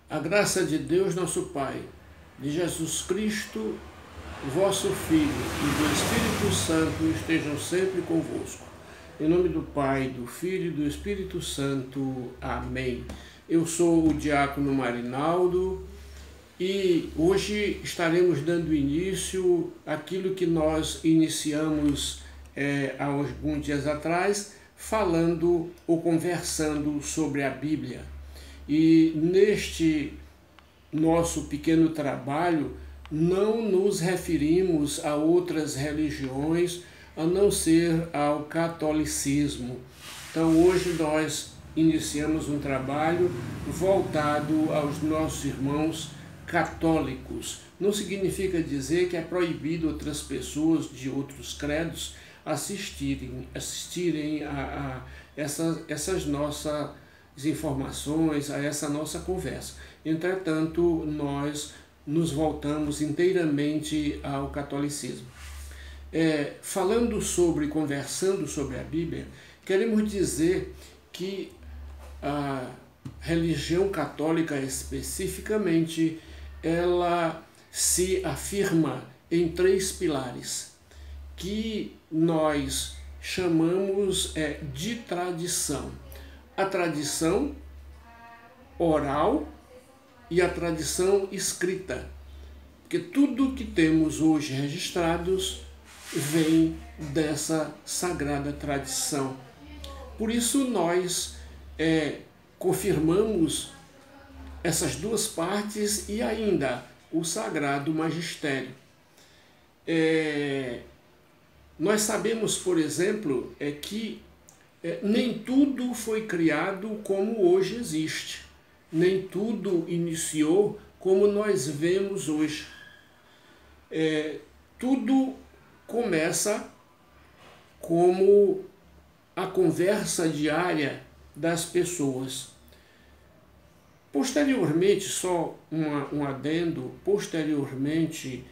A graça de Deus, nosso Pai, de Jesus Cristo, vosso Filho, e do Espírito Santo estejam sempre convosco. Em nome do Pai, do Filho e do Espírito Santo. Amém. Eu sou o diácono Marinaldo e hoje estaremos dando início àquilo que nós iniciamos há alguns dias atrás, falando ou conversando sobre a Bíblia. E neste nosso pequeno trabalho, não nos referimos a outras religiões, a não ser ao catolicismo. Então hoje nós iniciamos um trabalho voltado aos nossos irmãos católicos. Não significa dizer que é proibido outras pessoas de outros credos assistirem a essas nossas informações, a essa nossa conversa. Entretanto, nós nos voltamos inteiramente ao catolicismo. Conversando sobre a Bíblia, queremos dizer que a religião católica especificamente, ela se afirma em 3 pilares, que nós chamamos de tradição. A tradição oral e a tradição escrita, porque tudo que temos hoje registrados vem dessa sagrada tradição. Por isso nós confirmamos essas 2 partes e ainda o sagrado magistério. Nós sabemos, por exemplo, que nem tudo foi criado como hoje existe. Nem tudo iniciou como nós vemos hoje. Tudo começa como a conversa diária das pessoas. Posteriormente, só um adendo, posteriormente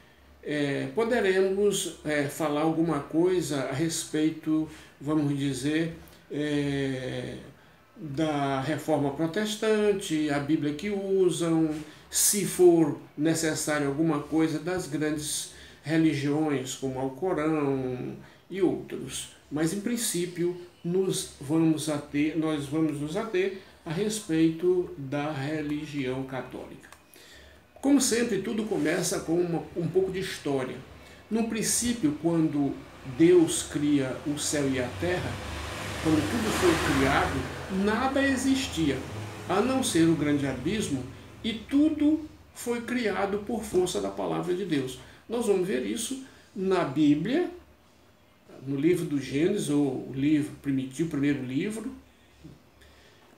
poderemos falar alguma coisa a respeito, vamos dizer, da reforma protestante, a Bíblia que usam, se for necessário alguma coisa das grandes religiões, como o Corão e outros. Mas, em princípio, nós vamos nos ater a respeito da religião católica. Como sempre, tudo começa com um pouco de história. No princípio, quando Deus cria o céu e a terra, quando tudo foi criado, nada existia, a não ser o grande abismo, e tudo foi criado por força da palavra de Deus. Nós vamos ver isso na Bíblia, no livro do Gênesis, ou o livro primitivo, o primeiro livro,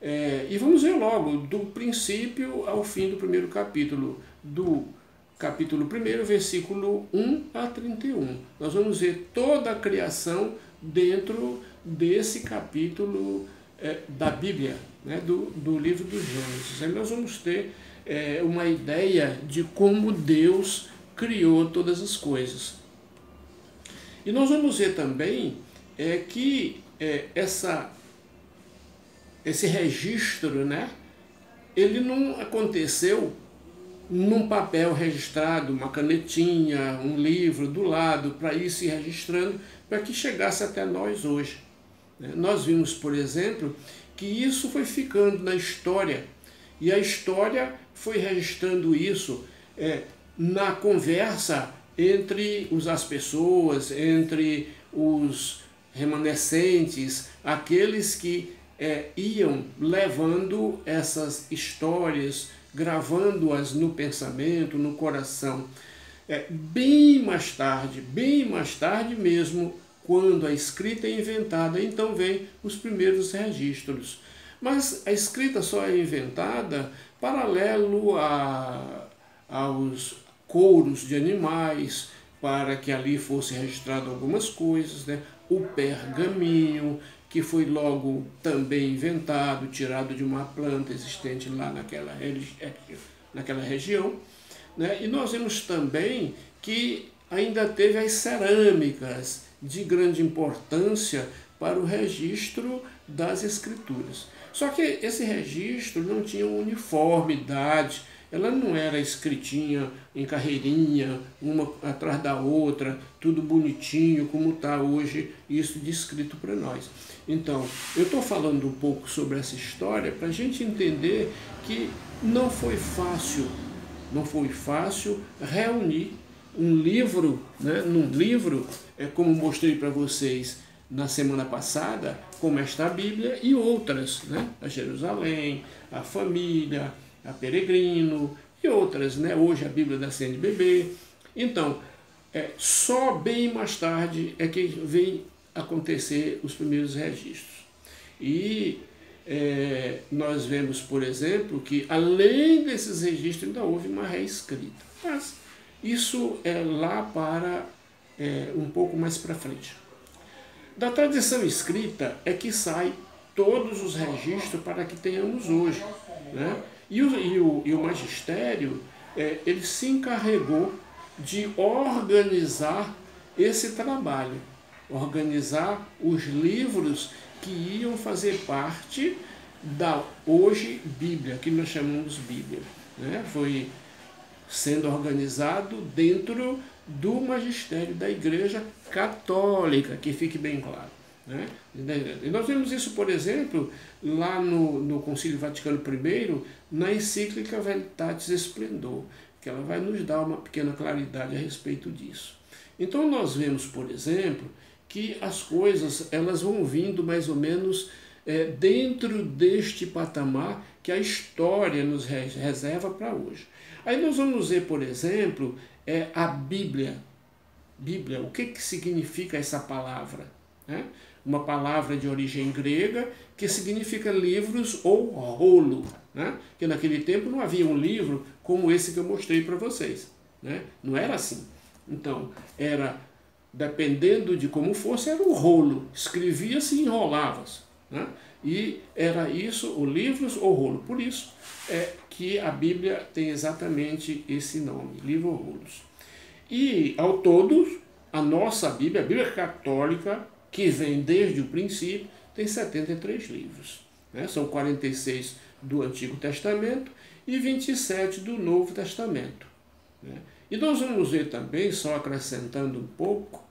e vamos ver logo, do princípio ao fim do primeiro capítulo, do capítulo 1, versículo 1 a 31. Nós vamos ver toda a criação dentro desse capítulo da Bíblia, né, do livro do Gênesis. Aí nós vamos ter uma ideia de como Deus criou todas as coisas. E nós vamos ver também que esse registro, né, ele não aconteceu num papel registrado, uma canetinha, um livro do lado, para ir se registrando, para que chegasse até nós hoje. Nós vimos, por exemplo, que isso foi ficando na história, e a história foi registrando isso na conversa entre as pessoas, entre os remanescentes, aqueles que iam levando essas histórias, gravando-as no pensamento, no coração. Bem mais tarde mesmo, quando a escrita é inventada, então vem os primeiros registros. Mas a escrita só é inventada paralelo aos couros de animais, para que ali fosse registrado algumas coisas, né? O pergaminho, que foi logo também inventado, tirado de uma planta existente lá naquela região, né? E nós vemos também que ainda teve as cerâmicas, de grande importância para o registro das Escrituras. Só que esse registro não tinha uniformidade, ela não era escritinha em carreirinha, uma atrás da outra, tudo bonitinho, como está hoje isso descrito para nós. Então, eu estou falando um pouco sobre essa história para a gente entender que não foi fácil reunir um livro, né, num livro, como mostrei para vocês na semana passada, como esta Bíblia e outras, né, a Jerusalém, a Família, a Peregrino e outras, né, hoje a Bíblia da CNBB. Então, só bem mais tarde é que vem acontecer os primeiros registros. E nós vemos, por exemplo, que além desses registros ainda houve uma reescrita. Mas isso é lá para um pouco mais para frente. Da tradição escrita é que sai todos os registros para que tenhamos hoje, né? E o magistério, ele se encarregou de organizar esse trabalho, organizar os livros que iam fazer parte da hoje Bíblia, que nós chamamos Bíblia, né? Foi sendo organizado dentro do magistério da Igreja Católica, que fique bem claro, né? E nós vemos isso, por exemplo, lá no Concílio Vaticano I, na encíclica Veritatis Splendor, que ela vai nos dar uma pequena claridade a respeito disso. Então nós vemos, por exemplo, que as coisas elas vão vindo mais ou menos dentro deste patamar que a história nos reserva para hoje. Aí nós vamos ver, por exemplo, a Bíblia. Bíblia, o que significa essa palavra? Né? Uma palavra de origem grega que significa livros ou rolo, né? Que naquele tempo não havia um livro como esse que eu mostrei para vocês, né? Não era assim. Então, dependendo de como fosse, era um rolo, escrevia-se e enrolava-se, né? E era isso, o livros ou rolo. Por isso que a Bíblia tem exatamente esse nome, livro ou rolos. E, ao todo, a nossa Bíblia, a Bíblia Católica, que vem desde o princípio, tem 73 livros, né? São 46 do Antigo Testamento e 27 do Novo Testamento, né? E nós vamos ver também, só acrescentando um pouco,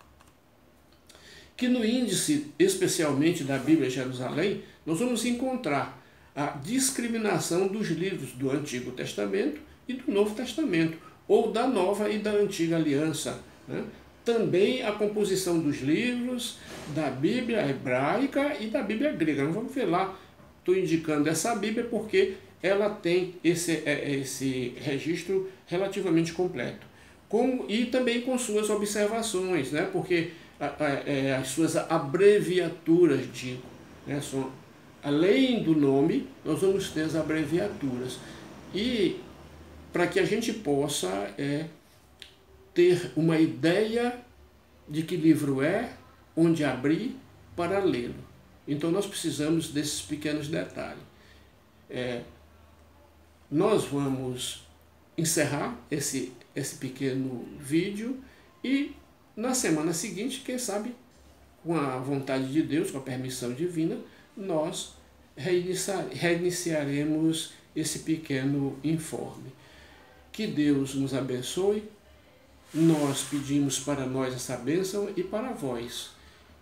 que no índice, especialmente da Bíblia Jerusalém, nós vamos encontrar a discriminação dos livros do Antigo Testamento e do Novo Testamento, ou da Nova e da Antiga Aliança, né? Também a composição dos livros da Bíblia hebraica e da Bíblia grega. Nós vamos ver lá, estou indicando essa Bíblia porque ela tem esse registro relativamente completo. E também com suas observações, né? Porque as suas abreviaturas, digo, né? Além do nome, nós vamos ter as abreviaturas. E para que a gente possa ter uma ideia de que livro onde abrir para lê-lo. Então nós precisamos desses pequenos detalhes. Nós vamos encerrar esse pequeno vídeo e na semana seguinte, quem sabe, com a vontade de Deus, com a permissão divina, nós reiniciaremos esse pequeno informe. Que Deus nos abençoe. Nós pedimos para nós essa bênção e para vós.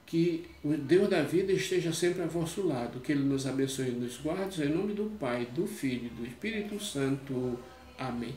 Que o Deus da vida esteja sempre a vosso lado. Que Ele nos abençoe e nos guarde. Em nome do Pai, do Filho e do Espírito Santo. Amém.